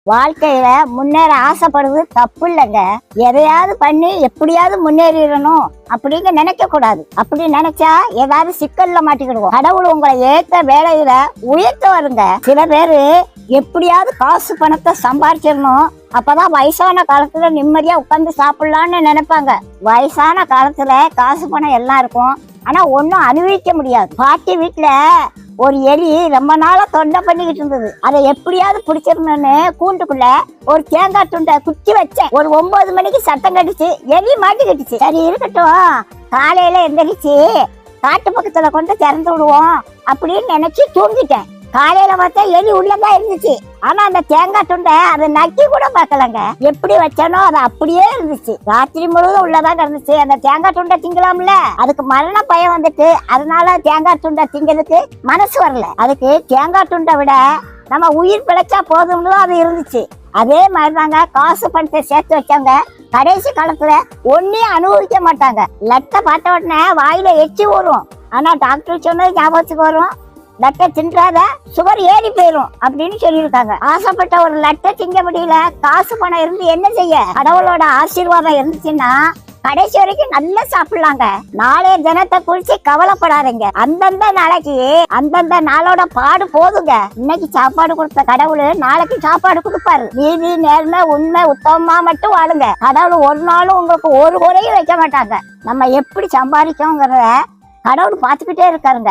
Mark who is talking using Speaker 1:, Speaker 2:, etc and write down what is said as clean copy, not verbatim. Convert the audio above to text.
Speaker 1: வாழ்க்கையில முன்னேற ஆசைப்படுறது தப்பு இல்லைங்க. எதையாவது பண்ணி எப்படியாவது முன்னேறிடணும் அப்படிங்க நினைக்க கூடாது. அப்படி நினைச்சா ஏதாவது சிக்கல்ல மாட்டிக்கிடுவோம். கடவுள் உங்களை ஏத்த வேலையில உயர்த்த வருங்க. சில பேரு எப்படியாவது காசு பணத்தை சம்பாதிச்சிடணும், அப்பதான் வயசான காலத்துல நிம்மதியா உட்கார்ந்து சாப்பிடலான்னு நினைப்பாங்க. வயசான காலத்துல காசு பணம் எல்லாம் இருக்கும், ஆனா ஒன்னும் அனுபவிக்க முடியாது. பாட்டி வீட்டுல ஒரு எலி ரொம்ப நாளா தொண்டை பண்ணிக்கிட்டு இருந்தது. அதை எப்படியாவது பிடிச்சிடணும்னு கூண்டுக்குள்ள ஒரு தேங்காய் துண்டை குத்தி வச்சேன். ஒரு 9 மணிக்கு சத்தம் கட்டுச்சு, எலி மாட்டிக்கிட்டுச்சு. சரி இருக்கட்டும், காலையில எந்திரிச்சு காட்டு பக்கத்துல கொண்டு திறந்து விடுவோம் அப்படின்னு நினைச்சு தூங்கிட்டேன். காலையில பார்த்தா எலி உள்ளதான் இருந்துச்சு. ஆனா அந்த தேங்காய் துண்டை அதை நக்கி கூட பார்க்கலங்க. எப்படி வச்சானோ அது அப்படியே இருந்துச்சு. ராத்திரி முழுவதும் உள்ளதான் இருந்துச்சு. அந்த தேங்காய் துண்டை திங்கலாம்ல, அதுக்கு மரண பயம் வந்துட்டு அதனால தேங்காய் துண்டை திங்கிறதுக்கு மனசு வரல. அதுக்கு தேங்காய் துண்டை விட நம்ம உயிர் பிழைச்சா போதும்னு அது இருந்துச்சு. அதே மாதிரிதாங்க காசு பணத்தை சேர்த்து வச்சாங்க. கடைசி காலத்துல ஒன்னையும் அனுபவிக்க மாட்டாங்க. லட்டை பார்த்த உடனே வாயில எச்சி வரும், ஆனா டாக்டர் சொன்னது ஞாபகத்துக்கு வரும், லட்டை தின்றாத சுகர் ஏறி போயிரும் அப்படின்னு சொல்லியிருக்காங்க. ஆசைப்பட்ட ஒரு லட்டை திங்க முடியல, காசு பணம் இருந்து என்ன செய்ய? கடவுளோட ஆசீர்வாதம் இருந்துச்சுன்னா கடைசி வரைக்கும் நல்லா சாப்பிடலாங்க. நாளைய தினத்தை குறிச்சு கவலைப்படாதீங்க. அந்தந்த நாளைக்கு அந்தந்த நாளோட பாடு போதுங்க. இன்னைக்கு சாப்பாடு கொடுத்த கடவுள் நாளைக்கு சாப்பாடு கொடுப்பாரு. நீதி நேர்மை உண்மை உத்தமமா மட்டும் வாழுங்க. கடவுள் ஒரு நாளும் உங்களுக்கு ஒரு குறையும் வைக்க மாட்டாங்க. நம்ம எப்படி சம்பாதிக்கோங்கிறத கடவுள் பார்த்துக்கிட்டே இருக்காருங்க.